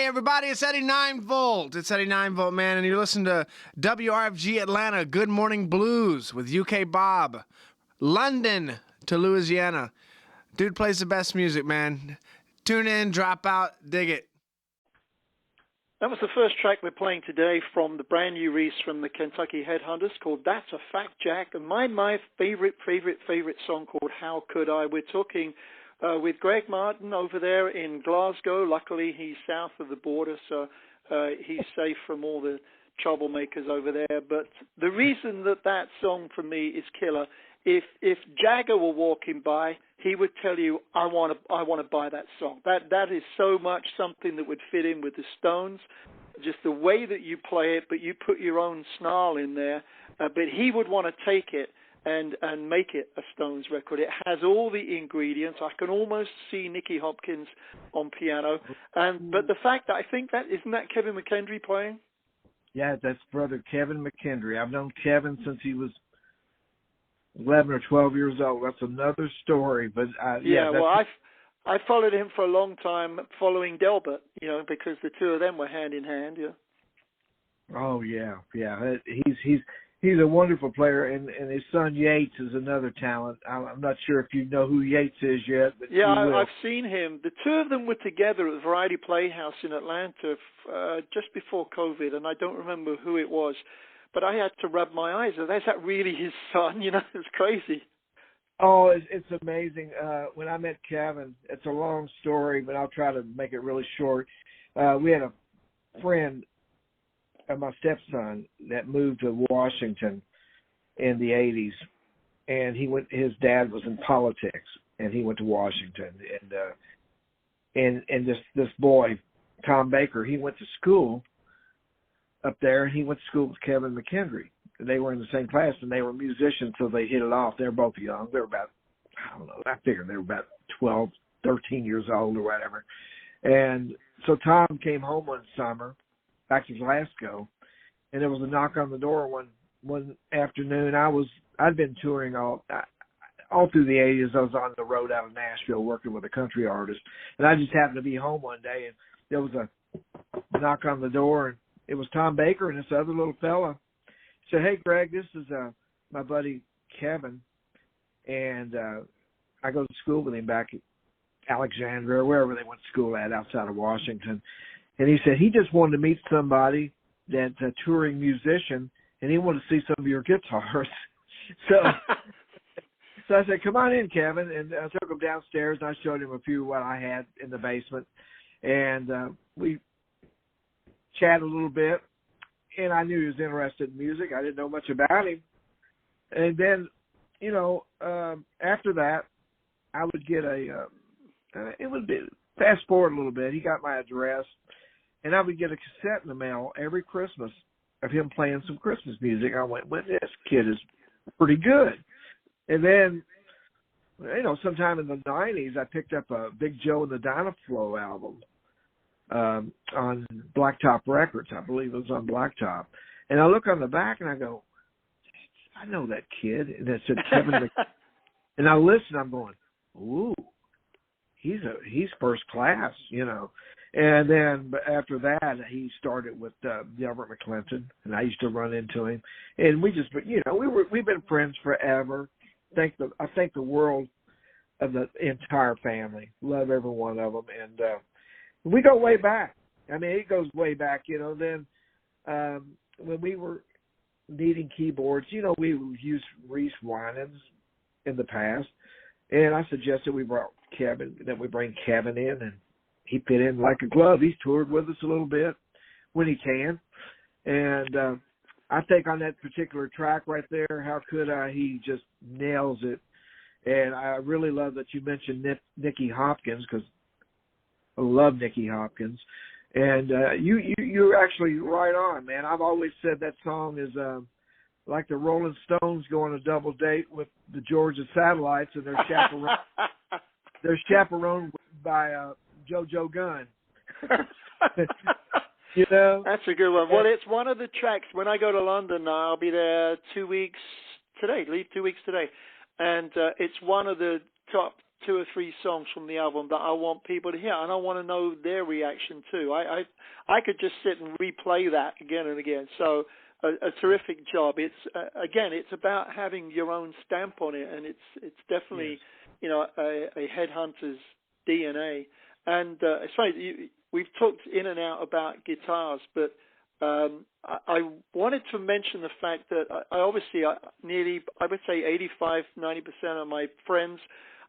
Hey, everybody, it's Eddie 9 Volt. It's Eddie 9 Volt, man, and you're listening to WRFG Atlanta, Good Morning Blues with UK Bob. London to Louisiana. Dude plays the best music, man. Tune in, drop out, dig it. That was the first track we're playing today from the brand new release from the Kentucky Headhunters called That's a Fact, Jack, and my favorite song called How Could I? We're talking with Greg Martin over there in Glasgow. Luckily, he's south of the border, so he's safe from all the troublemakers over there. But the reason that song for me is killer, if Jagger were walking by, he would tell you, I want to buy that song. That is so much something that would fit in with the Stones, just the way that you play it, but you put your own snarl in there. But he would want to take it and make it a Stones record. It has all the ingredients. I can almost see Nicky Hopkins on piano. But the fact that I think that, isn't that Kevin McKendry playing? Yeah, that's brother Kevin McKendry. I've known Kevin since he was 11 or 12 years old. That's another story. But I followed him for a long time, following Delbert, because the two of them were hand in hand. Yeah. Oh yeah. He's a wonderful player, and his son Yates is another talent. I'm not sure if you know who Yates is yet, but yeah, I've seen him. The two of them were together at the Variety Playhouse in Atlanta just before COVID, and I don't remember who it was. But I had to rub my eyes. Is that really his son? It's crazy. Oh, it's amazing. When I met Kevin, it's a long story, but I'll try to make it really short. We had a friend of my stepson that moved to Washington in the 80s, and his dad was in politics, and he went to Washington. And this boy, Tom Baker, he went to school up there, and he went to school with Kevin McKendry. They were in the same class, and they were musicians, so they hit it off. They were both young. They were about, I figured they were about 12, 13 years old or whatever. And so Tom came home one summer, back to Glasgow, and there was a knock on the door one afternoon. I'd been touring all through the 80s. I was on the road out of Nashville working with a country artist, and I just happened to be home one day, and there was a knock on the door, and it was Tom Baker and this other little fella. He said, "Hey, Greg, this is my buddy Kevin, and I go to school with him back at Alexandria, or wherever they went to school at outside of Washington." And he said he just wanted to meet somebody that's a touring musician, and he wanted to see some of your guitars. So I said, "Come on in, Kevin." And I took him downstairs, and I showed him a few of what I had in the basement. And we chatted a little bit, and I knew he was interested in music. I didn't know much about him. And then, after that, I would get it would be, fast forward a little bit, he got my address, and I would get a cassette in the mail every Christmas of him playing some Christmas music. I went, well, this kid is pretty good. And then, sometime in the 90s, I picked up a Big Joe and the Dynaflow album on Blacktop Records. I believe it was on Blacktop. And I look on the back, and I go, I know that kid. And it said Kevin and I listen, I'm going, ooh, he's first class, And then after that, he started with Delbert McClinton, and I used to run into him, and we just, we've been friends forever. I thank the world of the entire family. Love every one of them, and we go way back. I mean, it goes way back. Then when we were needing keyboards, we used Reese Winans in the past, and I suggested we bring Kevin in, and he fit in like a glove. He's toured with us a little bit when he can. And I think on that particular track right there, How Could I, he just nails it. And I really love that you mentioned Nicky Hopkins, because I love Nicky Hopkins. And you're actually right on, man. I've always said that song is like the Rolling Stones going on a double date with the Georgia Satellites, and they're chaperoned by JoJo Gunn. That's a good one. Well, it's one of the tracks. When I go to London, I'll be there 2 weeks today. Leave 2 weeks today, and it's one of the top 2 or 3 songs from the album that I want people to hear, and I want to know their reaction too. I could just sit and replay that again and again. So a terrific job. It's again, it's about having your own stamp on it, and it's definitely a Headhunters DNA. And it's funny, we've talked in and out about guitars, but I wanted to mention the fact that I would say 85-90% of my friends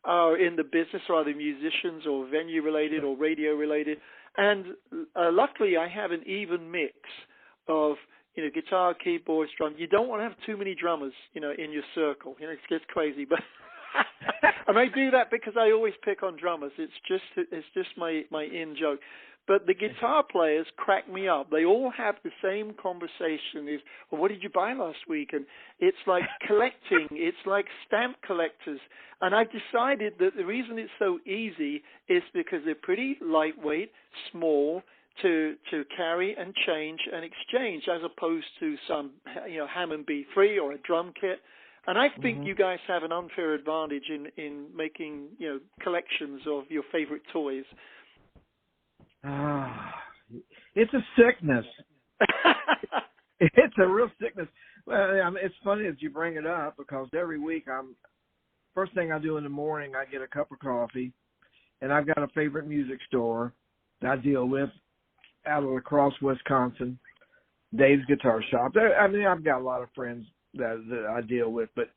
are in the business, or either musicians or venue related or radio related, and luckily I have an even mix of guitar, keyboards, drum. You don't want to have too many drummers in your circle. It gets crazy, but and I do that because I always pick on drummers. It's just my in joke. But the guitar players crack me up. They all have the same conversation. Well, what did you buy last week? And it's like collecting. It's like stamp collectors. And I've decided that the reason it's so easy is because they're pretty lightweight, small, to carry and change and exchange, as opposed to some Hammond B3 or a drum kit. And I think you guys have an unfair advantage in making collections of your favorite toys. It's a sickness. It's a real sickness. Well, it's funny that you bring it up, because every week first thing I do in the morning, I get a cup of coffee, and I've got a favorite music store that I deal with out of La Crosse, Wisconsin, Dave's Guitar Shop. I mean, I've got a lot of friends that I deal with, but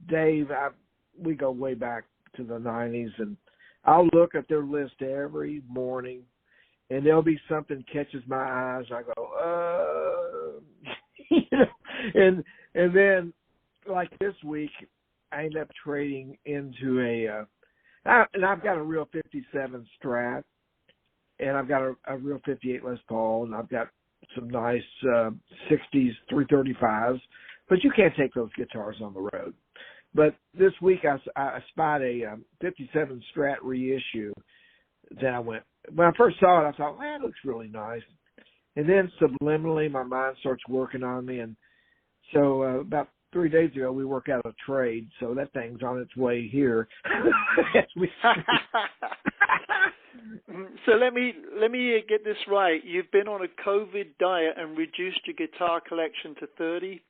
Dave, we go way back to the 90s, and I'll look at their list every morning, and there'll be something catches my eyes. I go, and then like this week, I end up trading into and I've got a real 57 Strat, and I've got a real 58 Les Paul, and I've got some nice 60s 335s, but you can't take those guitars on the road. But this week I spied a 57 Strat reissue that when I first saw it, I thought, man, it looks really nice. And then subliminally, my mind starts working on me. And so about 3 days ago, we worked out a trade. So that thing's on its way here. So let me get this right. You've been on a COVID diet and reduced your guitar collection to 30?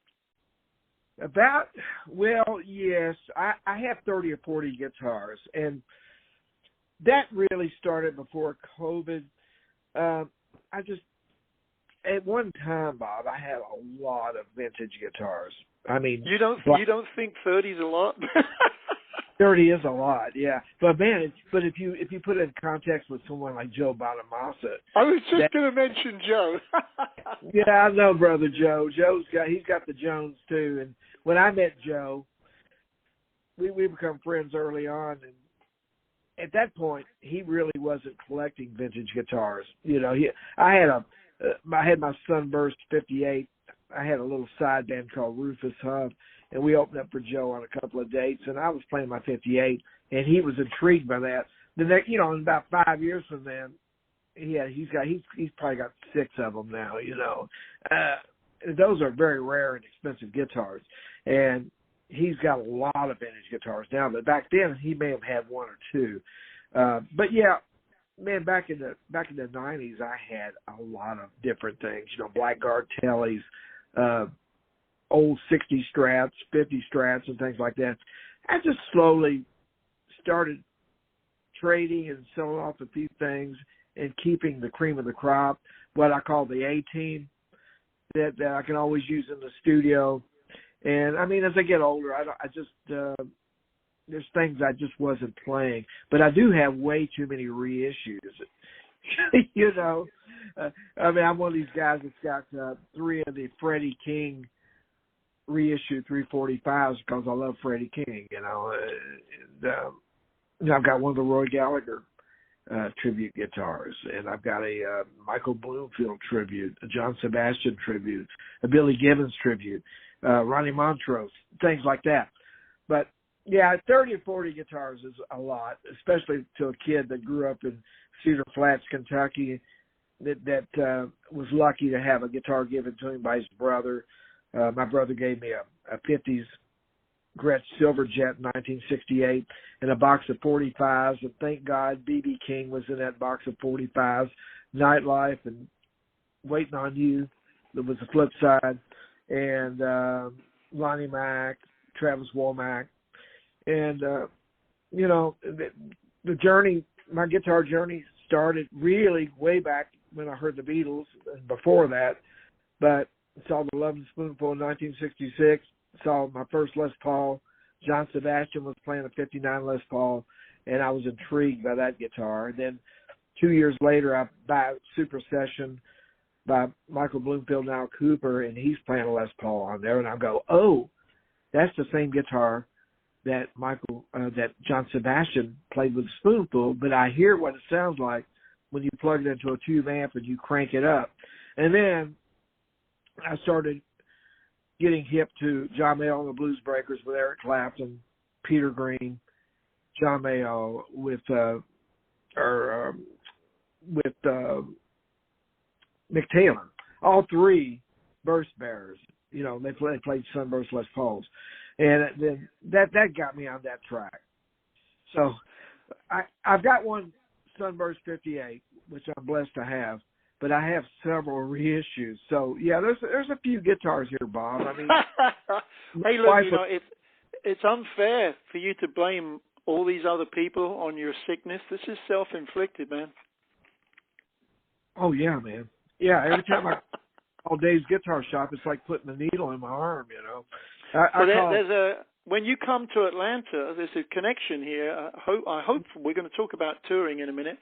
Yes. I have 30 or 40 guitars, and that really started before COVID. At one time, Bob, I had a lot of vintage guitars. I mean, you don't think 30 is a lot? 30 is a lot, yeah. But man, if you put it in context with someone like Joe Bonamassa, I was just going to mention Joe. Yeah, I know, brother Joe. He's got the Jones too. And when I met Joe, we become friends early on, and at that point, he really wasn't collecting vintage guitars. I had my Sunburst 58. I had a little side band called Rufus Huff, and we opened up for Joe on a couple of dates, and I was playing my 58, and he was intrigued by that. Then, in about 5 years from then, he's probably got 6 of them now. Those are very rare and expensive guitars, and he's got a lot of vintage guitars now. But back then, he may have had 1 or 2. But yeah, man, back in the 90s, I had a lot of different things. Blackguard Tellys, old 60 Strats, 50 Strats, and things like that. I just slowly started trading and selling off a few things and keeping the cream of the crop, what I call the A-team, that I can always use in the studio. And I mean, as I get older, there's things I just wasn't playing, but I do have way too many reissues. I mean, I'm one of these guys that's got 3 of the Freddie King reissue 345s because I love Freddie King, and I've got one of the Roy Gallagher tribute guitars, and I've got a Michael Bloomfield tribute, a John Sebastian tribute, a Billy Gibbons tribute, Ronnie Montrose, things like that. But yeah, 30 or 40 guitars is a lot, especially to a kid that grew up in Cedar Flats, Kentucky, that was lucky to have a guitar given to him by his brother. My brother gave me a 50s Gretsch Silverjet in 1968 and a box of 45s. And thank God B.B. King was in that box of 45s. Nightlife and Waiting on You, that was the flip side. And Lonnie Mack, Travis Womack. And, you know, the journey, my guitar journey started really way back when I heard the Beatles and before that. But saw the Love and Spoonful in 1966, saw my first Les Paul. John Sebastian was playing a 59 Les Paul, and I was intrigued by that guitar. And then 2 years later, I buy Super Session by Michael Bloomfield, now Cooper, and he's playing a Les Paul on there. And I go, oh, that's the same guitar that that John Sebastian played with the Spoonful, but I hear what it sounds like when you plug it into a tube amp and you crank it up. And then I started getting hip to John Mayall and the Blues Breakers with Eric Clapton, Peter Green, John Mayall with Mick Taylor. All three Burst Bearers. You know, they played Sunburst Les Pauls. And then that got me on that track. So I've got one Sunburst 58, which I'm blessed to have, but I have several reissues. So yeah, there's a few guitars here, Bob. I mean, hey, look, you know, it's unfair for you to blame all these other people on your sickness. This is self-inflicted, man. Oh yeah, man. Yeah, every time I call Dave's Guitar Shop, it's like putting a needle in my arm, you know. When you come to Atlanta, there's a connection here. I hope we're going to talk about touring in a minute.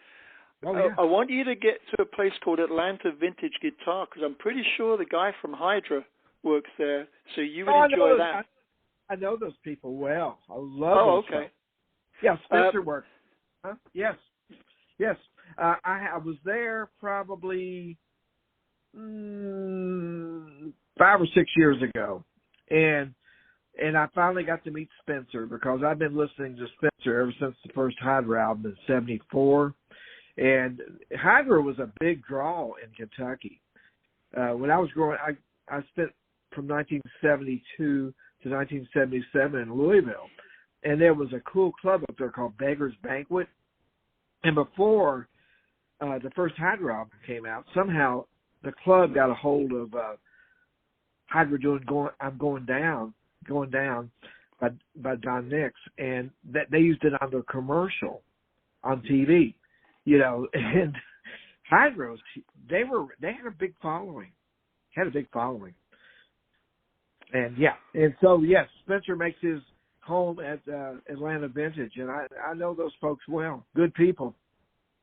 Oh, yeah. I want you to get to a place called Atlanta Vintage Guitar, because I'm pretty sure the guy from Hydra works there, so you would enjoy that. I know those people well. I love those. Okay. Yeah, Spencer worked. Huh? Yes. I was there probably 5 or 6 years ago, and I finally got to meet Spencer because I've been listening to Spencer ever since the first Hydra album in '74. And Hydra was a big draw in Kentucky. When I was growing, I spent from 1972 to 1977 in Louisville. And there was a cool club up there called Beggar's Banquet. And before the first Hydra album came out, somehow the club got a hold of Hydra doing I'm Going Down by Don Nix. And that they used it on their commercial on TV. You know, and Hydros, they had a big following. And yeah, and so yes, Spencer makes his home at Atlanta Vintage, and I know those folks well. Good people.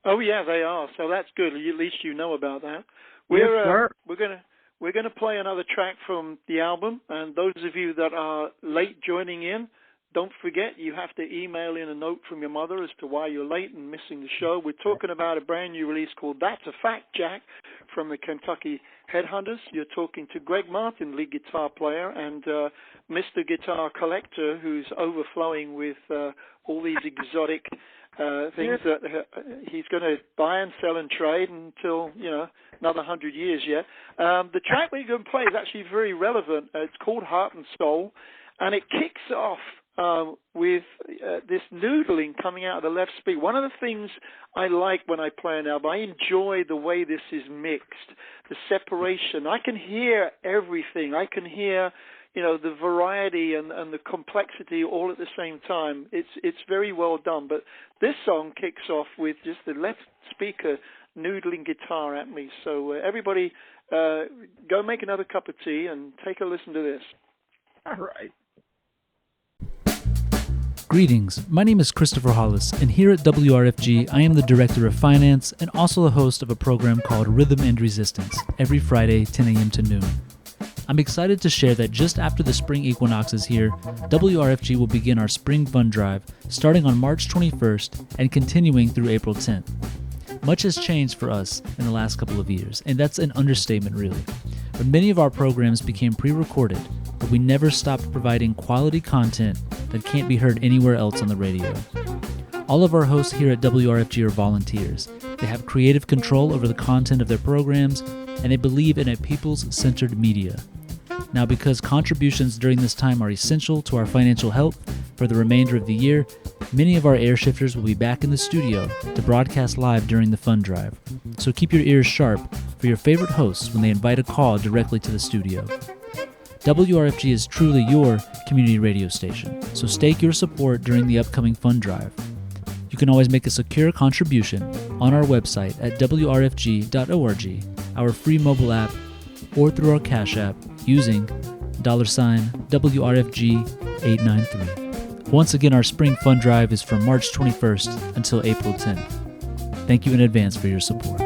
Oh yeah, they are. So that's good. At least you know about that. Yes, sir. We're gonna play another track from the album, and those of you that are late joining in, don't forget, you have to email in a note from your mother as to why you're late and missing the show. We're talking about a brand new release called That's a Fact, Jack, from the Kentucky Headhunters. You're talking to Greg Martin, lead guitar player, and Mr. Guitar Collector, who's overflowing with all these exotic things that he's going to buy and sell and trade until, you know, another 100 years yet. The track we're going to play is actually very relevant. It's called Heart and Soul, and it kicks off with this noodling coming out of the left speak. One of the things I like when I play an album, I enjoy the way this is mixed, the separation. I can hear everything. I can hear, you know, the variety and the complexity all at the same time. It's very well done. But this song kicks off with just the left speaker noodling guitar at me. So everybody, go make another cup of tea and take a listen to this. All right. Greetings, my name is Christopher Hollis, and here at WRFG, I am the Director of Finance and also the host of a program called Rhythm and Resistance, every Friday, 10 a.m. to noon. I'm excited to share that just after the spring equinox is here, WRFG will begin our Spring Fund Drive, starting on March 21st and continuing through April 10th. Much has changed for us in the last couple of years, and that's an understatement really. But many of our programs became pre-recorded, but we never stopped providing quality content that can't be heard anywhere else on the radio. All of our hosts here at WRFG are volunteers. They have creative control over the content of their programs, and they believe in a people's-centered media. Now, because contributions during this time are essential to our financial health for the remainder of the year, many of our air shifters will be back in the studio to broadcast live during the fund drive. So keep your ears sharp for your favorite hosts when they invite a call directly to the studio. WRFG is truly your community radio station, so stake your support during the upcoming fund drive. You can always make a secure contribution on our website at wrfg.org, our free mobile app, or through our Cash App using $WRFG893. Once again, our spring fund drive is from March 21st until April 10th. Thank you in advance for your support.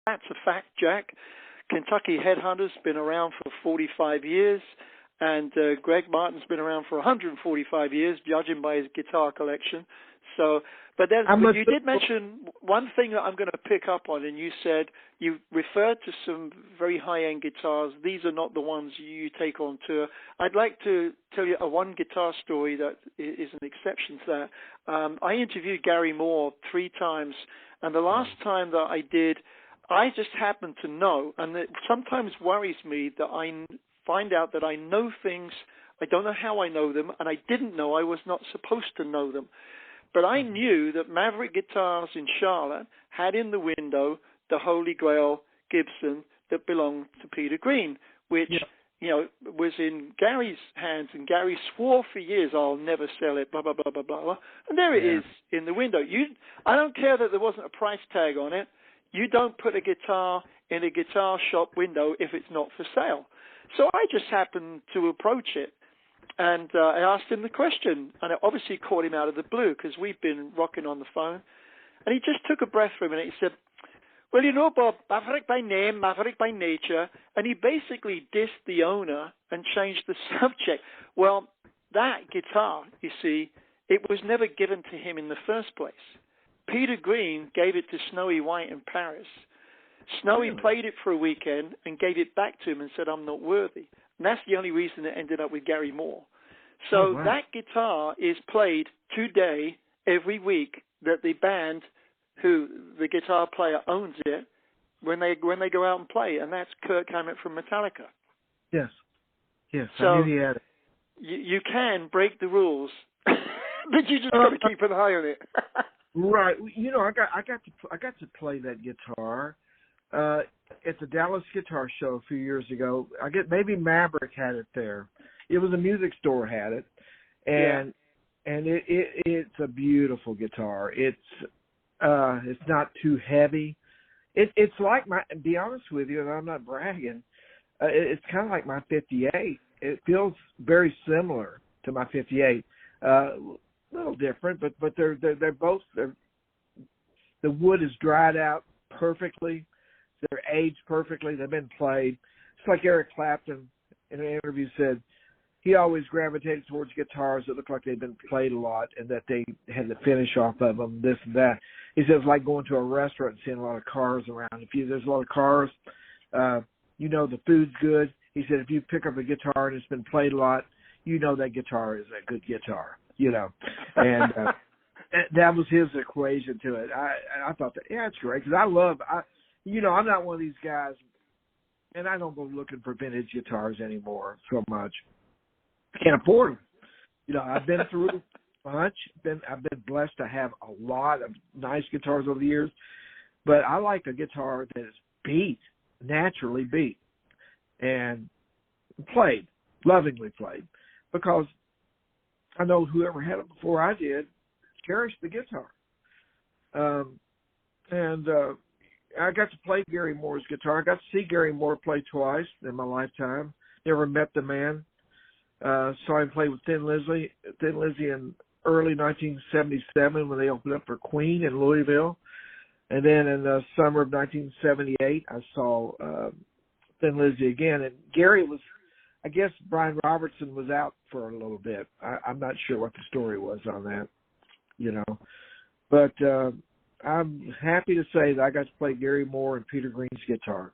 That's a fact, Jack. Kentucky Headhunters been around for 45 years, and Greg Martin's been around for 145 years, judging by his guitar collection. So, but you did mention one thing that I'm going to pick up on, and you said you referred to some very high-end guitars. These are not the ones you take on tour. I'd like to tell you one guitar story that is an exception to that. I interviewed Gary Moore 3 times, and the last time that I did, I just happen to know, and it sometimes worries me that I find out that I know things, I don't know how I know them, and I didn't know I was not supposed to know them. But I knew that Maverick Guitars in Charlotte had in the window the Holy Grail Gibson that belonged to Peter Green, which, was in Gary's hands, and Gary swore for years, I'll never sell it, blah, blah, blah, blah, blah. And there it is in the window. I don't care that there wasn't a price tag on it. You don't put a guitar in a guitar shop window if it's not for sale. So I just happened to approach it, and I asked him the question, and it obviously caught him out of the blue because we've been rocking on the phone. And he just took a breath for a minute. He said, Well, you know, Bob, maverick by name, maverick by nature, and he basically dissed the owner and changed the subject. Well, that guitar, you see, it was never given to him in the first place. Peter Green gave it to Snowy White in Paris. Snowy played it for a weekend and gave it back to him and said, I'm not worthy. And that's the only reason it ended up with Gary Moore. So that guitar is played today, every week, that the band who the guitar player owns it when they go out and play, and that's Kirk Hammett from Metallica. Yes. So I knew he had it. You can break the rules, but you just got to keep an eye on it. Right. You know, I got to play that guitar at the Dallas Guitar Show a few years ago. Maybe Maverick had it there. It was a music store had it, and it's a beautiful guitar. It's not too heavy. It's like to be honest with you, and I'm not bragging, it's kind of like my 58. It feels very similar to my 58. A little different, but they're both, the wood is dried out perfectly. They're aged perfectly. They've been played. It's like Eric Clapton in an interview said, he always gravitated towards guitars that looked like they'd been played a lot and that they had the finish off of them, this and that. He says, like going to a restaurant and seeing a lot of cars around. There's a lot of cars, you know the food's good. He said, if you pick up a guitar and it's been played a lot, you know that guitar is a good guitar, you know. And that was his equation to it. I thought that, it's great because I'm not one of these guys, and I don't go looking for vintage guitars anymore so much. I can't afford them. You know, I've been through a bunch. I've been blessed to have a lot of nice guitars over the years, but I like a guitar that is naturally beat, and played, lovingly played, because I know whoever had it before I did cherished the guitar. I got to play Gary Moore's guitar. I got to see Gary Moore play twice in my lifetime. Never met the man. Saw him play with Thin Lizzy in early 1977 when they opened up for Queen in Louisville. And then in the summer of 1978, I saw Thin Lizzy again. And Gary was, I guess Brian Robertson was out for a little bit. I'm not sure what the story was on that, you know. But I'm happy to say that I got to play Gary Moore and Peter Green's guitar.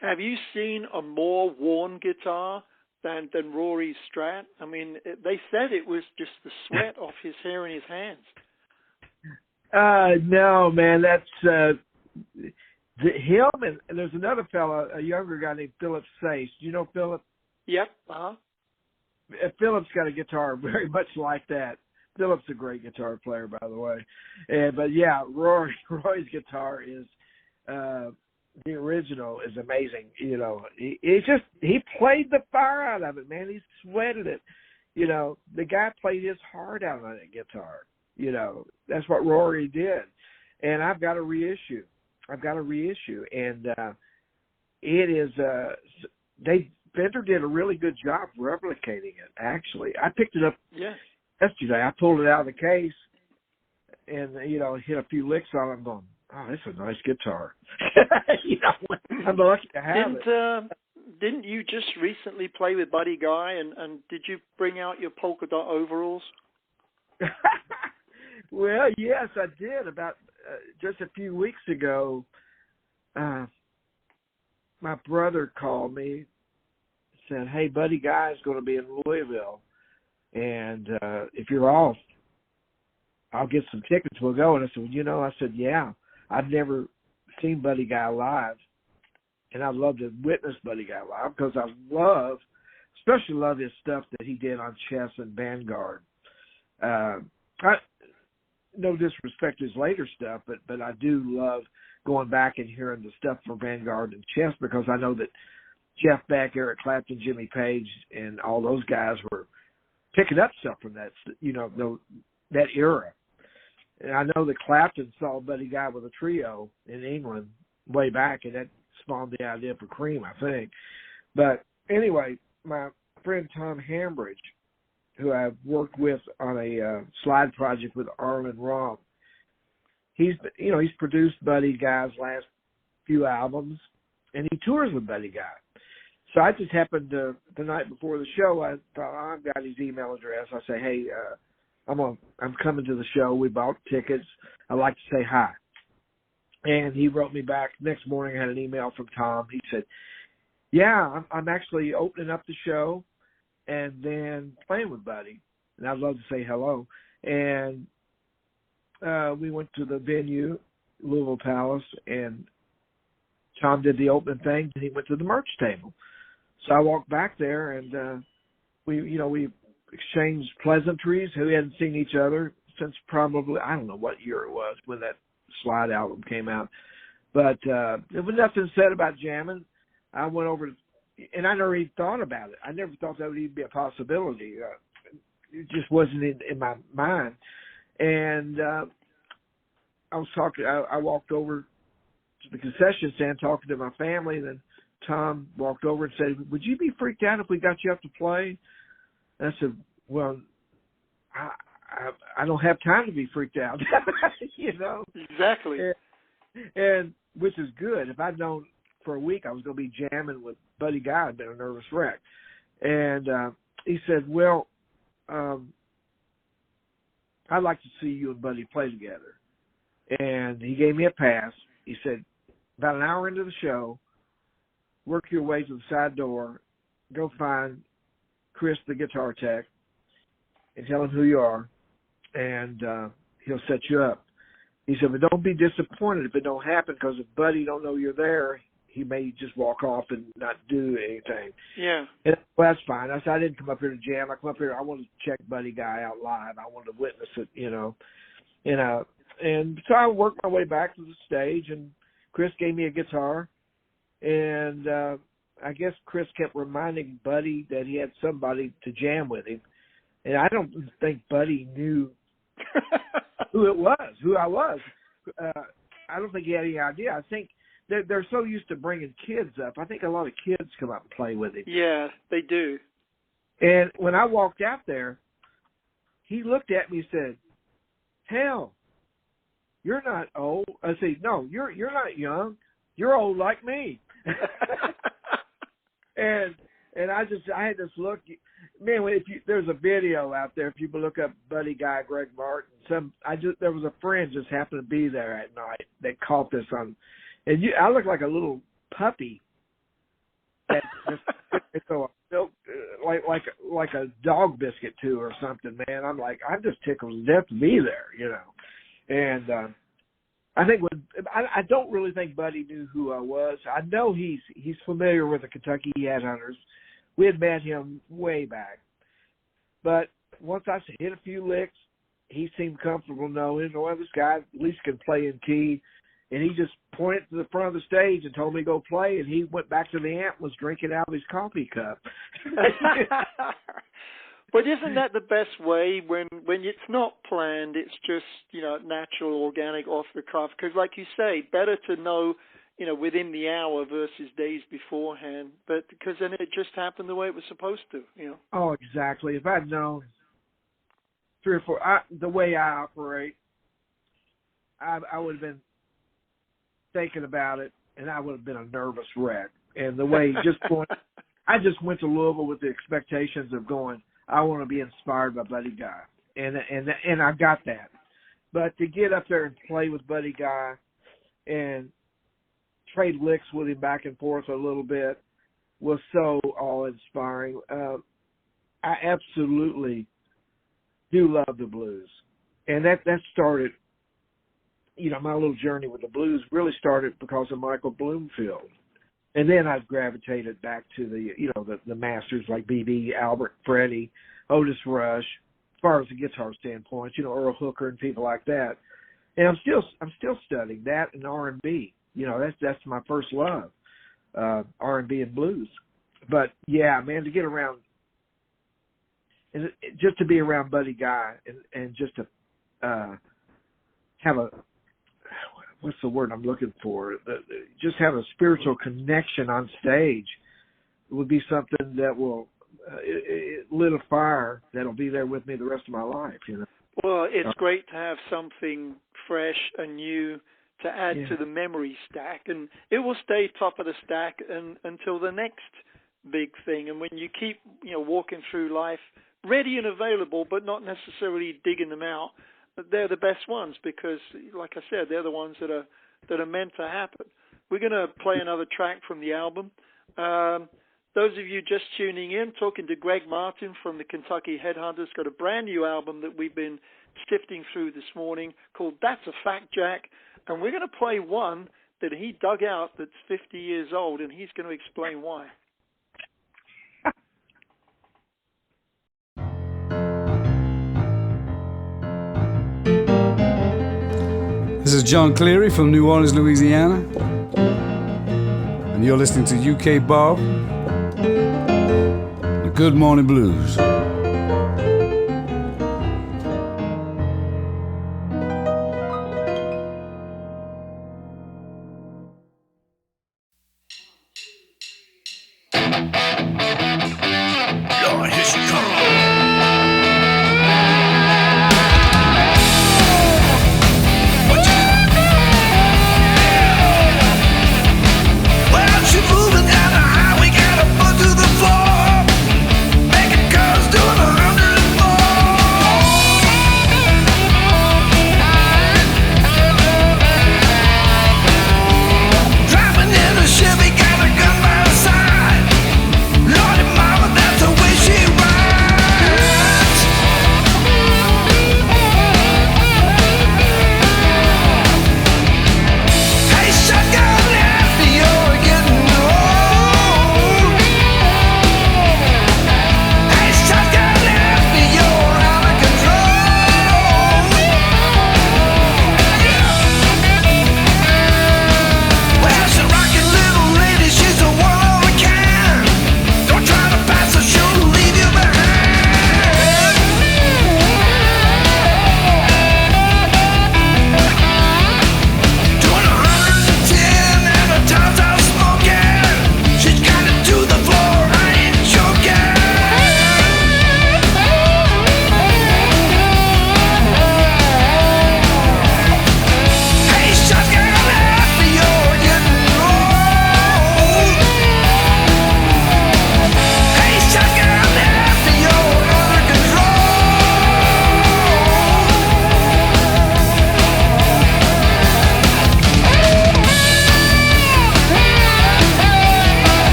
Have you seen a more worn guitar than Rory's Strat? I mean, they said it was just the sweat off his hair in his hands. No, man, that's him, and there's another fella, a younger guy named Philip Sace. Do you know Philip? Yep. Philip's got a guitar very much like that. Philip's a great guitar player, by the way. But yeah, Roy's guitar is the original is amazing. You know, he played the fire out of it, man. He sweated it. You know, the guy played his heart out on that guitar. You know, that's what Rory did. And I've got a reissue. And it is Fender did a really good job replicating it, actually. I picked it up yesterday. I pulled it out of the case and, you know, hit a few licks on it. I'm going, oh, that's a nice guitar. You know, I'm lucky to have it. Didn't you just recently play with Buddy Guy, and did you bring out your polka dot overalls? Well, yes, I did. About just a few weeks ago, my brother called me, said, hey, Buddy Guy's going to be in Louisville, and if you're off, I'll get some tickets. We'll go. And I said, well, you know, yeah, I've never seen Buddy Guy live, and I'd love to witness Buddy Guy live because I especially love his stuff that he did on Chess and Vanguard. No disrespect to his later stuff, but I do love going back and hearing the stuff from Vanguard and Chess because I know that Jeff Beck, Eric Clapton, Jimmy Page, and all those guys were picking up stuff from that, you know, that era. And I know that Clapton saw Buddy Guy with a trio in England way back, and that spawned the idea for Cream, I think. But anyway, my friend Tom Hambridge, who I've worked with on a slide project with Arlen Rom, he's produced Buddy Guy's last few albums, and he tours with Buddy Guy. So I just happened to, the night before the show, I thought, I've got his email address. I say, hey, I'm coming to the show. We bought tickets. I'd like to say hi. And he wrote me back. Next morning, I had an email from Tom. He said, yeah, I'm actually opening up the show and then playing with Buddy. And I'd love to say hello. And we went to the venue, Louisville Palace, and Tom did the opening thing, and he went to the merch table. So I walked back there, and we exchanged pleasantries. We hadn't seen each other since probably, I don't know what year it was when that Slide album came out. But there was nothing said about jamming. I went over, and I never even thought about it. I never thought that would even be a possibility. It just wasn't in my mind. And I walked over to the concession stand talking to my family, and then Tom walked over and said, would you be freaked out if we got you up to play? And I said, well, I don't have time to be freaked out. You know? Exactly. And which is good. If I'd known for a week I was going to be jamming with Buddy Guy, I'd been a nervous wreck. And he said, well, I'd like to see you and Buddy play together. And he gave me a pass. He said, about an hour into the show, work your way to the side door, go find Chris, the guitar tech, and tell him who you are, and he'll set you up. He said, but don't be disappointed if it don't happen, because if Buddy don't know you're there, he may just walk off and not do anything. Yeah. And, well, that's fine. I said, I didn't come up here to jam. I come up here, I wanted to check Buddy Guy out live. I wanted to witness it, you know. And so I worked my way back to the stage, and Chris gave me a guitar, and I guess Chris kept reminding Buddy that he had somebody to jam with him. And I don't think Buddy knew who I was. I don't think he had any idea. I think they're so used to bringing kids up. I think a lot of kids come up and play with him. Yeah, they do. And when I walked out there, he looked at me and said, hell, you're not old. I said, no, you're not young. You're old like me. and I had this look. Man, there's a video out there. If you look up Buddy Guy, Greg Martin, there was a friend just happened to be there at night that caught this on, and I look like a little puppy. That so like a dog biscuit too or something, man. I'm just tickled to death to be there, you know. And I think I don't really think Buddy knew who I was. I know he's familiar with the Kentucky Headhunters. We had met him way back. But once I hit a few licks, he seemed comfortable knowing, well, this guy at least can play in key. And he just pointed to the front of the stage and told me to go play, and he went back to the amp and was drinking out of his coffee cup. But isn't that the best way when it's not planned, it's just, you know, natural, organic, off the cuff? Because like you say, better to know, you know, within the hour versus days beforehand. But because then it just happened the way it was supposed to, you know. Oh, exactly. If I'd known 3 or 4, the way I operate, I would have been thinking about it, and I would have been a nervous wreck. And the way I just went to Louisville with the expectations of going, I want to be inspired by Buddy Guy, and I got that. But to get up there and play with Buddy Guy and trade licks with him back and forth a little bit was so awe-inspiring. I absolutely do love the blues, and that started. You know, my little journey with the blues really started because of Michael Bloomfield. And then I've gravitated back to the masters like B.B., Albert, Freddie, Otis Rush, as far as the guitar standpoint, you know, Earl Hooker and people like that. And I'm still studying that and R&B. You know, that's my first love, R&B and blues. But yeah, man, to get around and just to be around Buddy Guy and just to have a, what's the word I'm looking for? Just have a spiritual connection on stage would be something that will it lit a fire that'll be there with me the rest of my life. You know. Well, it's great to have something fresh and new to add to the memory stack, and it will stay top of the stack until the next big thing. And when you keep, walking through life ready and available, but not necessarily digging them out, they're the best ones because, like I said, they're the ones that are meant to happen. We're going to play another track from the album. Those of you just tuning in, talking to Greg Martin from the Kentucky Headhunters, got a brand new album that we've been sifting through this morning called That's a Fact, Jack. And we're going to play one that he dug out that's 50 years old, and he's going to explain why. This is John Cleary from New Orleans, Louisiana, and you're listening to UK Bob, the Good Morning Blues.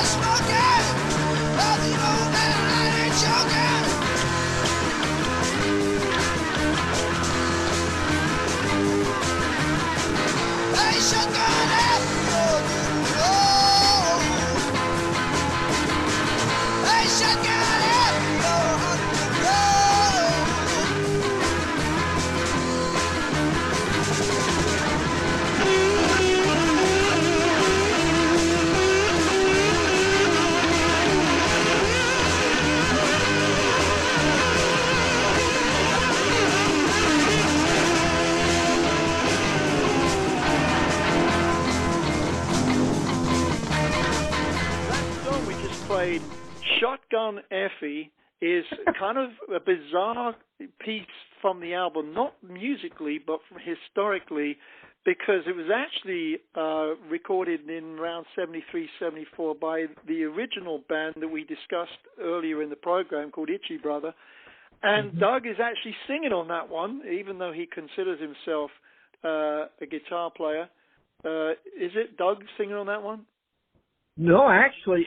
Smoking, all the old man on Effie is kind of a bizarre piece from the album, not musically, but historically, because it was actually recorded in around 73, 74 by the original band that we discussed earlier in the program called Itchy Brother. And Doug is actually singing on that one, even though he considers himself a guitar player. Is it Doug singing on that one? No, actually,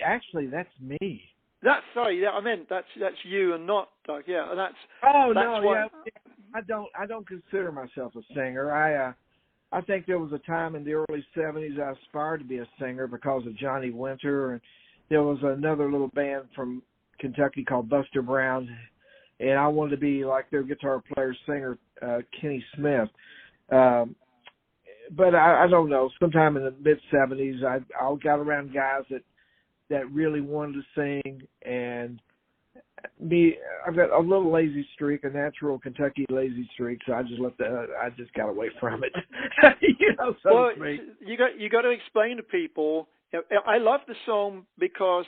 that's me. I meant that's you and not Doug. Yeah, that's. Oh that's no, what, yeah. I don't consider myself a singer. I think there was a time in the early '70s I aspired to be a singer because of Johnny Winter, and there was another little band from Kentucky called Buster Brown, and I wanted to be like their guitar player singer Kenny Smith. But I don't know. Sometime in the mid '70s, I got around guys that really wanted to sing, and I've got a little lazy streak, a natural Kentucky lazy streak, so I just got away from it. Well, you got to explain to people. I love the song because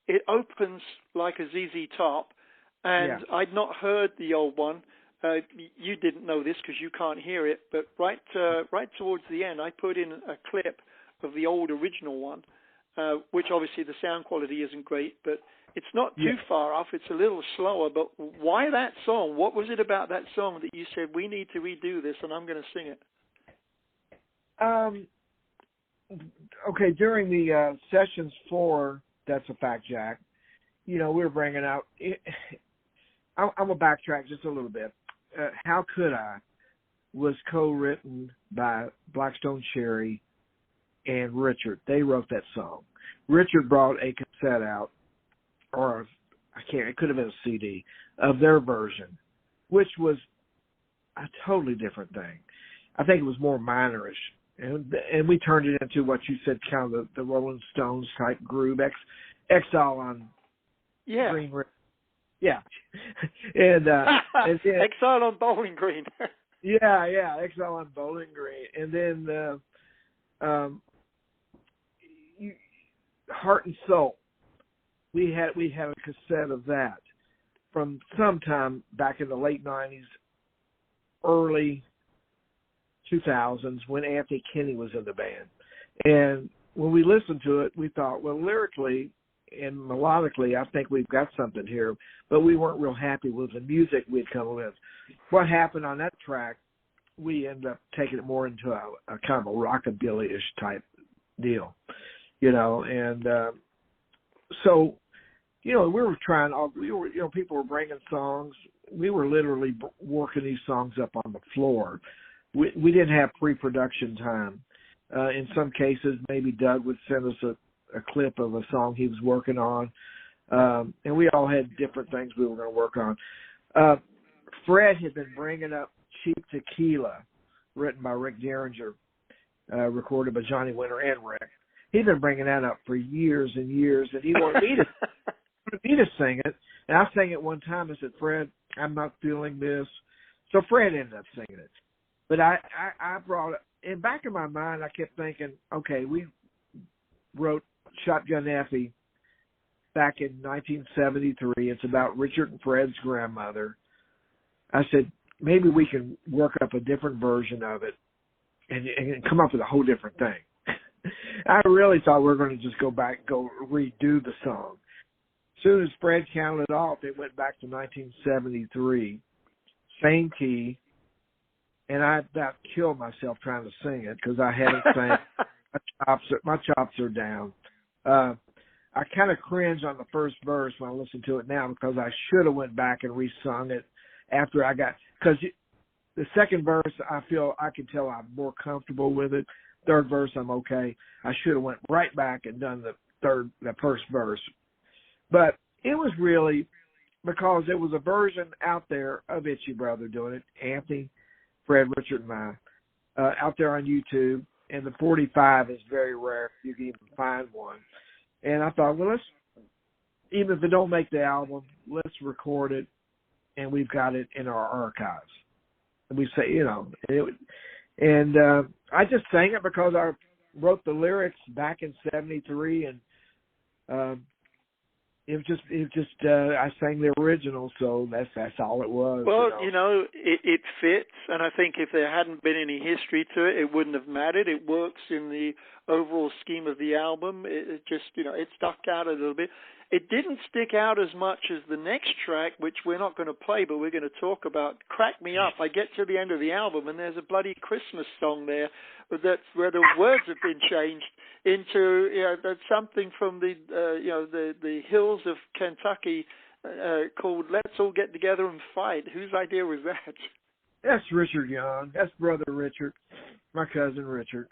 it opens like a ZZ Top, and yeah. I'd not heard the old one. You didn't know this because you can't hear it, but right towards the end, I put in a clip of the old original one, which obviously the sound quality isn't great, but it's not too far off. It's a little slower, but why that song? What was it about that song that you said, we need to redo this and I'm going to sing it? Okay, during the sessions for That's a Fact, Jack, we were bringing out, I'm going to backtrack just a little bit. How Could I was co-written by Blackstone Cherry and Richard. They wrote that song. Richard brought a cassette out, or it could have been a CD, of their version, which was a totally different thing. I think it was more minorish. And we turned it into what you said, kind of the Rolling Stones type groove, Exile on Green River. Yeah. And then, Exile on Bowling Green. yeah, Exile on Bowling Green. And then Heart and Soul. We had a cassette of that from sometime back in the late 90s, early 2000s, when Anthony Kinney was in the band. And when we listened to it, we thought, well, lyrically and melodically, I think we've got something here, but we weren't real happy with the music we'd come with. What happened on that track, we ended up taking it more into a kind of a rockabilly-ish type deal, and so, we were trying, people were bringing songs. We were literally working these songs up on the floor. We didn't have pre-production time. In some cases, maybe Doug would send us a clip of a song he was working on, and we all had different things we were going to work on. Fred had been bringing up Cheap Tequila, written by Rick Derringer, recorded by Johnny Winter and Rick. He'd been bringing that up for years and years, and he wanted me to sing it. And I sang it one time. I said, Fred, I'm not feeling this. So Fred ended up singing it. But I brought it, in back of my mind, I kept thinking, okay, we wrote Shotgun Effie back in 1973. It's about Richard and Fred's grandmother. I said, maybe we can work up a different version of it and come up with a whole different thing. I really thought we were going to just go redo the song. As soon as Fred counted off, it went back to 1973, same key, and I about killed myself trying to sing it because I hadn't sang. My chops are down. I kind of cringe on the first verse when I listen to it now because I should have went back and re-sung it after because the second verse I can tell I'm more comfortable with it. Third verse I'm okay. I should have went right back and done the first verse. But it was really because there was a version out there of Itchy Brother doing it, Anthony, Fred, Richard, and I, out there on YouTube. And the 45 is very rare. You can even find one. And I thought, well, even if it don't make the album, let's record it, and we've got it in our archives. And we say, I just sang it because I wrote the lyrics back in 73, and It was just. I sang the original, so that's all it was. Well, it fits, and I think if there hadn't been any history to it, it wouldn't have mattered. It works in the overall scheme of the album. It just, it stuck out a little bit. It didn't stick out as much as the next track, which we're not going to play, but we're going to talk about. Crack Me Up. I get to the end of the album, and there's a bloody Christmas song there that's where the words have been changed into that's something from the hills of Kentucky called "Let's All Get Together and Fight." Whose idea was that? That's Richard Young. That's brother Richard, my cousin Richard.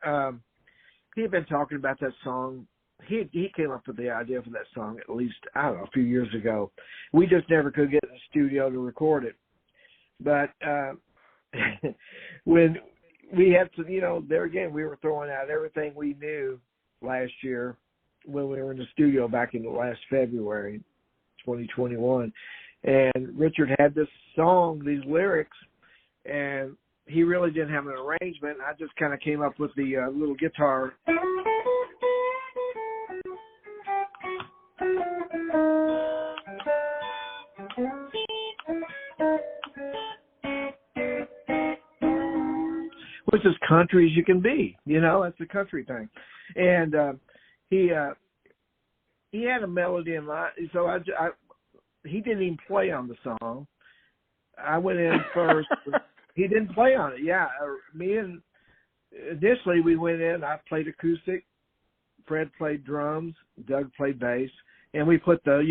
He had been talking about that song. He came up with the idea for that song at least, I don't know, a few years ago. We just never could get in the studio to record it. But when we had to, there again, we were throwing out everything we knew last year when we were in the studio back in the last February, 2021. And Richard had this song, these lyrics, and he really didn't have an arrangement. I just kind of came up with the little guitar. Which is country as you can be, that's a country thing. And he had a melody in mind, so he didn't even play on the song. I went in first. He didn't play on it. Yeah, initially we went in. I played acoustic. Fred played drums. Doug played bass, and we put the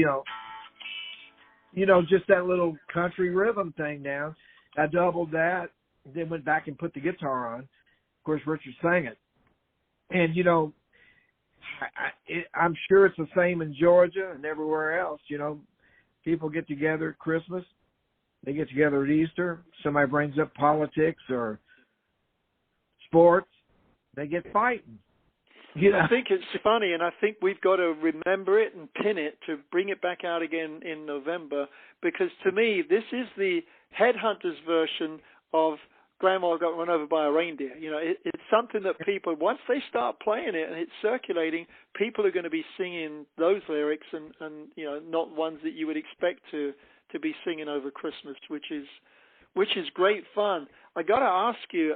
just that little country rhythm thing down. I doubled that. Then went back and put the guitar on. Of course, Richard sang it. And, I'm sure it's the same in Georgia and everywhere else. People get together at Christmas. They get together at Easter. Somebody brings up politics or sports. They get fighting. I think it's funny, and I think we've got to remember it and pin it to bring it back out again in November, because to me, this is the Headhunters version of Grandma Got Run Over by a Reindeer. It's something that people, once they start playing it and it's circulating, people are going to be singing those lyrics and not ones that you would expect to be singing over Christmas, which is great fun. I got to ask you,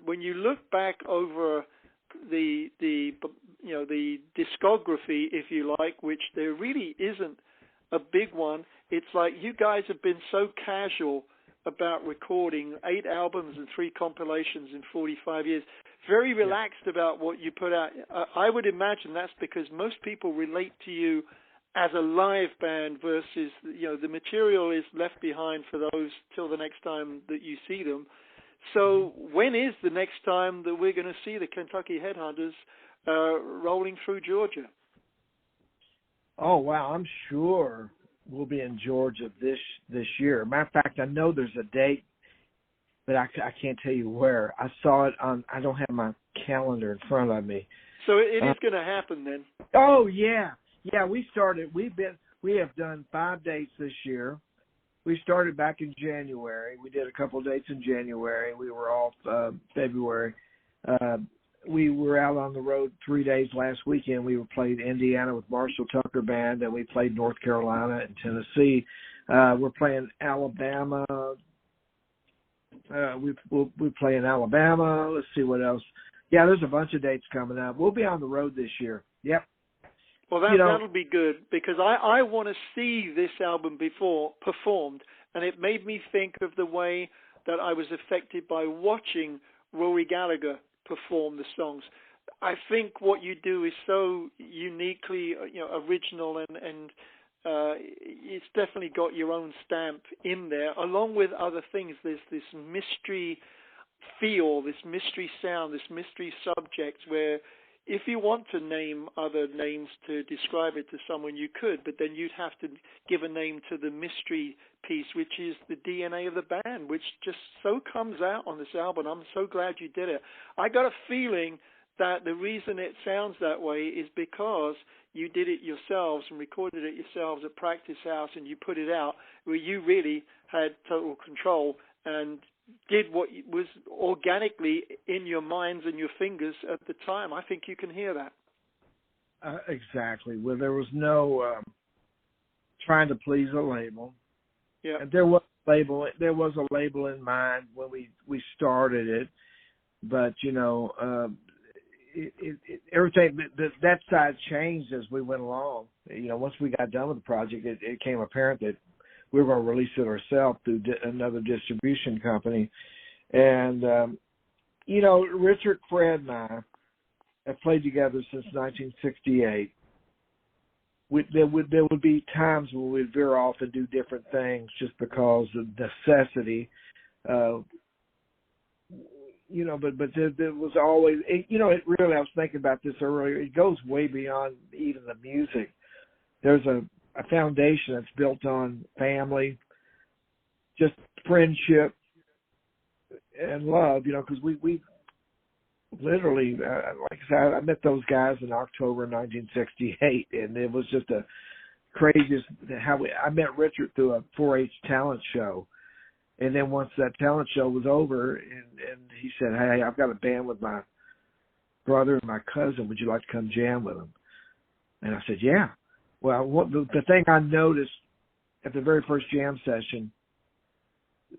when you look back over the discography, if you like, which there really isn't a big one, it's like you guys have been so casual about recording 8 albums and 3 compilations in 45 years, very relaxed about what you put out. I would imagine that's because most people relate to you as a live band versus, the material is left behind for those till the next time that you see them. So when is the next time that we're going to see the Kentucky Headhunters rolling through Georgia? Oh, wow, I'm sure we'll be in Georgia this year. Matter of fact, I know there's a date, but I can't tell you where. I saw it on. I don't have my calendar in front of me. So it is going to happen then. Oh yeah. We started. We have done 5 dates this year. We started back in January. We did a couple of dates in January. We were off February. We were out on the road 3 days last weekend. We played Indiana with Marshall Tucker Band, and we played North Carolina and Tennessee. We're playing Alabama. We play in Alabama. Let's see what else. Yeah, there's a bunch of dates coming up. We'll be on the road this year. Yep. Well, that'll be good, because I want to see this album before performed, and it made me think of the way that I was affected by watching Rory Gallagher perform the songs. I think what you do is so uniquely, original, and it's definitely got your own stamp in there, along with other things. There's this mystery feel, this mystery sound, this mystery subject, where if you want to name other names to describe it to someone, you could, but then you'd have to give a name to the mystery piece, which is the DNA of the band, which just so comes out on this album. I'm so glad you did it. I got a feeling that the reason it sounds that way is because you did it yourselves and recorded it yourselves at Practice House, and you put it out where you really had total control and did what was organically in your minds and your fingers at the time. I think you can hear that. Exactly. Well, there was no trying to please a label. Yeah. And there was a label in mind when we started it, but everything that side changed as we went along. Once we got done with the project, it became apparent that we were going to release it ourselves through another distribution company. And Richard, Fred, and I have played together since 1968. There would be times when we'd veer off and do different things just because of necessity. But there was always, it really, I was thinking about this earlier, it goes way beyond even the music. There's a foundation that's built on family, just friendship and love, because we literally, like I said, I met those guys in October 1968, and it was just the craziest I met Richard through a 4-H talent show. And then once that talent show was over, and he said, "Hey, I've got a band with my brother and my cousin. Would you like to come jam with them?" And I said, "Yeah." Well, the thing I noticed at the very first jam session,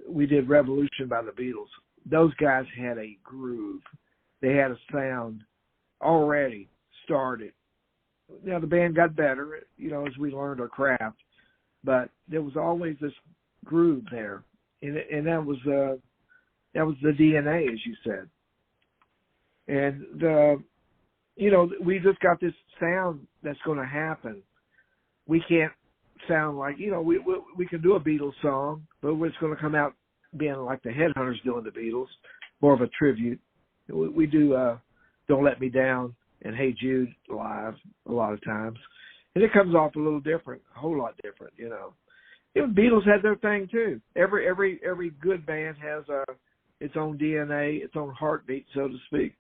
we did Revolution by the Beatles. Those guys had a groove. They had a sound already started. Now, the band got better, as we learned our craft, but there was always this groove there. And that was the DNA, as you said. And, we just got this sound that's going to happen. We can't sound like, we can do a Beatles song, but it's going to come out being like the Headhunters doing the Beatles, more of a tribute. We do Don't Let Me Down and Hey Jude live a lot of times. And it comes off a little different, a whole lot different, Beatles had their thing too. Every good band has its own DNA, its own heartbeat, so to speak.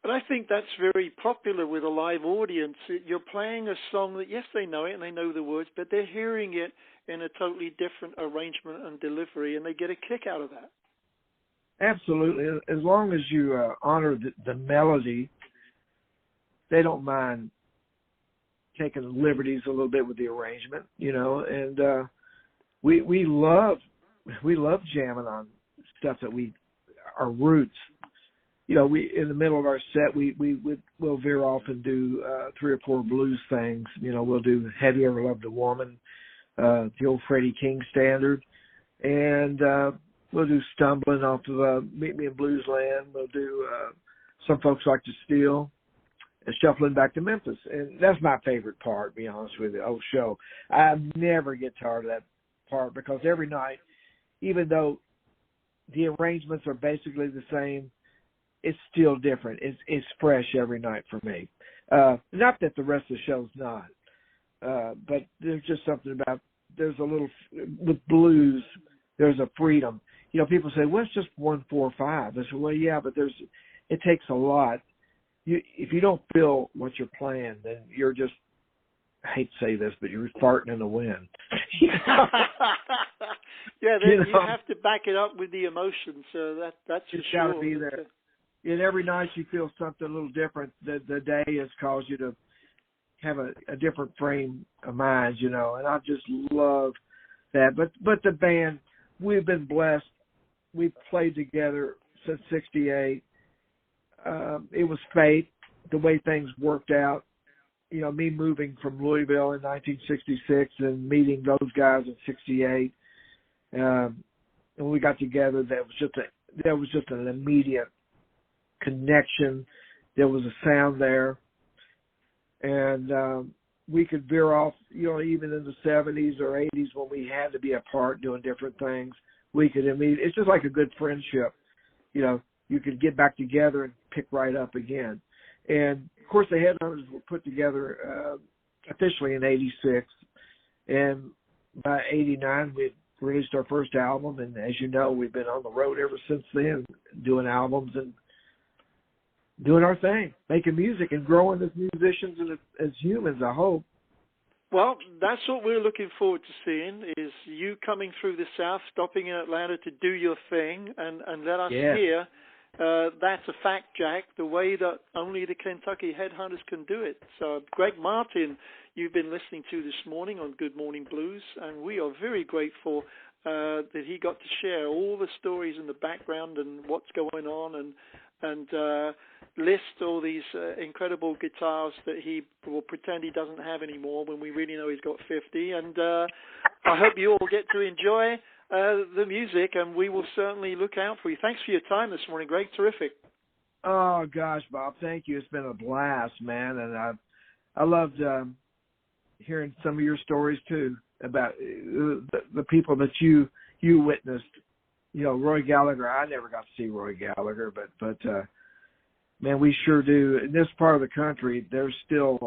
But I think that's very popular with a live audience. You're playing a song that, yes, they know it and they know the words, but they're hearing it in a totally different arrangement and delivery, and they get a kick out of that. Absolutely. As long as you honor the melody, they don't mind taking liberties a little bit with the arrangement, and we love jamming on stuff that our roots. We in the middle of our set we'll veer off and do 3 or 4 blues things. We'll do Have You Ever Loved a Woman, the old Freddie King standard, and we'll do Stumbling off of Meet Me in Bluesland. We'll do Some Folks Like to Steal, and Shuffling Back to Memphis. And that's my favorite part, to be honest with you, the whole show. I never get tired of that part because every night, even though the arrangements are basically the same, it's still different. It's fresh every night for me. Not that the rest of the show's not, but there's just something about, there's a little, with blues, there's a freedom. People say, well, it's just 1-4-5. I said, well, yeah, but it takes a lot. If you don't feel what you're playing, then you're just, I hate to say this, but you're farting in the wind. Yeah, you have to back it up with the emotion, so that's it's sure. got to be there. And every night you feel something a little different. The day has caused you to have a different frame of mind, and I just love that. But the band, we've been blessed. We've played together since '68. It was fate, the way things worked out. Me moving from Louisville in 1966 and meeting those guys in '68. And when we got together, there was just an immediate connection. There was a sound there, and we could veer off. Even in the '70s or '80s when we had to be apart doing different things, we could. It's just like a good friendship. You could get back together and pick right up again. And, of course, the Headhunters were put together officially in '86. And by '89, we released our first album. And, as you know, we've been on the road ever since then, doing albums and doing our thing, making music and growing as musicians and as humans, I hope. Well, that's what we're looking forward to seeing, is you coming through the South, stopping in Atlanta to do your thing and let us hear That's a Fact, Jack, the way that only the Kentucky Headhunters can do it. So Greg Martin, you've been listening to this morning on Good Morning Blues, and we are very grateful that he got to share all the stories in the background and what's going on, and list all these incredible guitars that he will pretend he doesn't have anymore when we really know he's got 50. And I hope you all get to enjoy the music, and we will certainly look out for you. Thanks for your time this morning, Greg. Terrific. Oh gosh, Bob, thank you. It's been a blast, man, and I loved hearing some of your stories too about the people that you witnessed. You know, Roy Gallagher. I never got to see Roy Gallagher, but man, we sure do. In this part of the country, there's still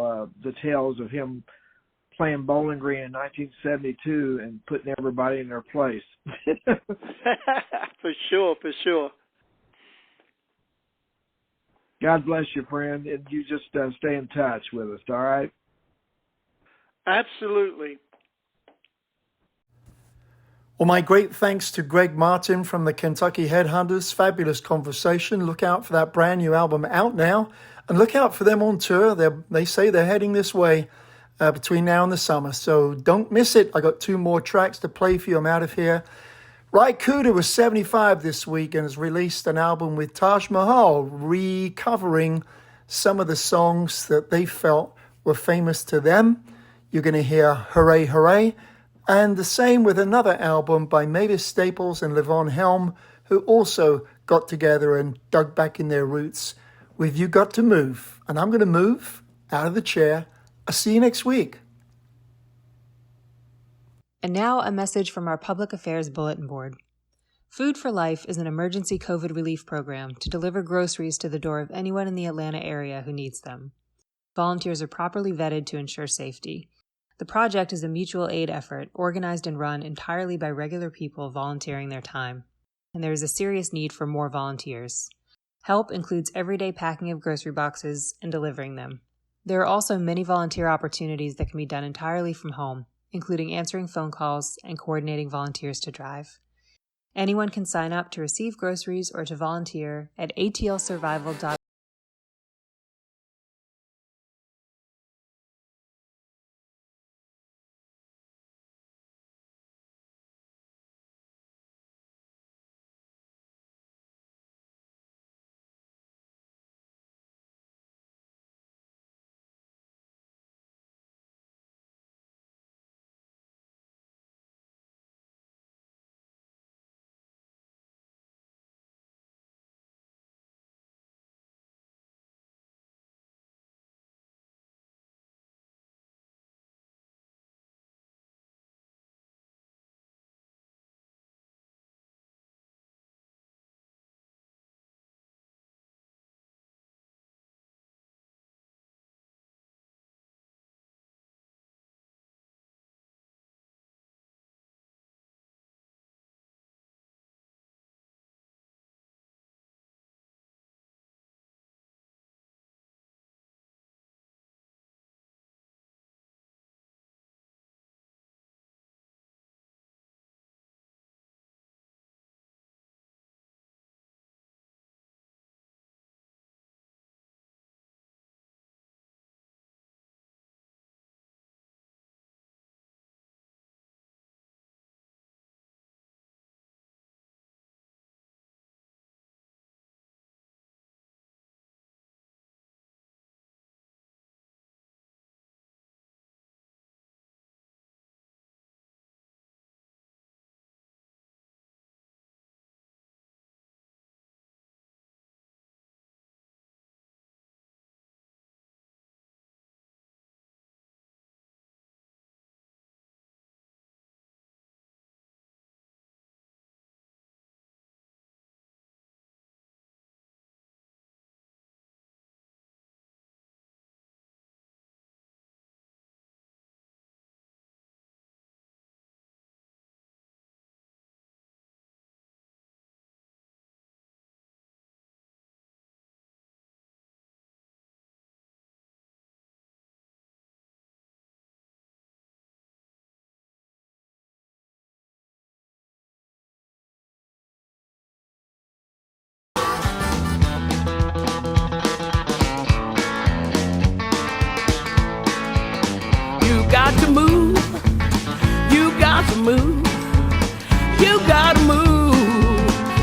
the tales of him playing Bowling Green in 1972 and putting everybody in their place. For sure, for sure. God bless you, friend, and you just stay in touch with us, all right? Absolutely. Well, my great thanks to Greg Martin from the Kentucky Headhunters. Fabulous conversation. Look out for that brand new album out now, and look out for them on tour. They say they're heading this way between now and the summer, so don't miss it. I got 2 more tracks to play for you. I'm out of here. Right, COODER was 75 this week and has released an album with Taj Mahal, recovering some of the songs that they felt were famous to them. You're going to hear Hooray, Hooray. And the same with another album by Mavis Staples and LEVON Helm, who also got together and dug back in their roots with You Got to Move. And I'm going to move out of the chair. I'll see you next week. And now a message from our Public Affairs Bulletin Board. Food for Life is an emergency COVID relief program to deliver groceries to the door of anyone in the Atlanta area who needs them. Volunteers are properly vetted to ensure safety. The project is a mutual aid effort organized and run entirely by regular people volunteering their time, and there is a serious need for more volunteers. Help includes everyday packing of grocery boxes and delivering them. There are also many volunteer opportunities that can be done entirely from home, including answering phone calls and coordinating volunteers to drive. Anyone can sign up to receive groceries or to volunteer at atlsurvival.org. move. You gotta move.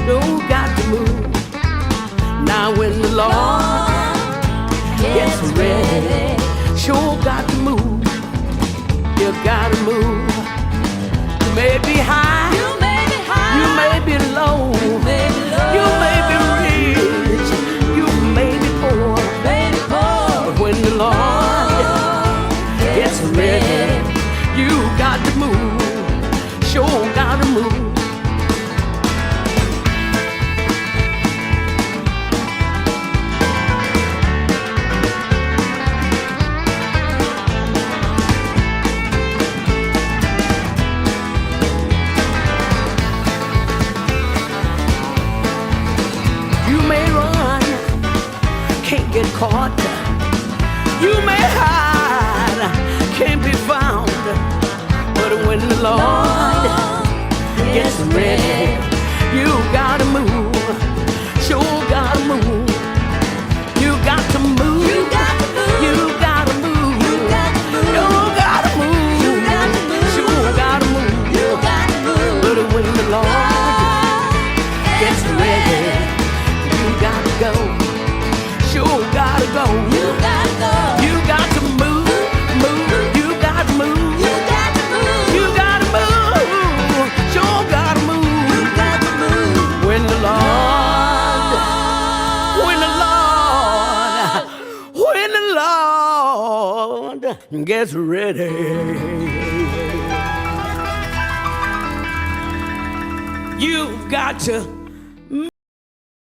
You got to move. Now when the Lord gets ready, sure got to move. You gotta move. You may be high, you may be low, you may be rich, you may be poor, but when the Lord gets ready, you got to move. Sure got to move. Get caught. You may hide, can't be found, but when the Lord gets ready, you gotta move. Sure gotta move. You got to move. You gotta move. You gotta move. You gotta move. You gotta move. You gotta move. Sure gotta move. You gotta move. But when the Lord gets ready, you gotta go. Sure gotta go. You gotta go. You got to move, move. You got to move. You got to move. You gotta move. Sure gotta move. You got to move. When the Lord gets ready. You've got to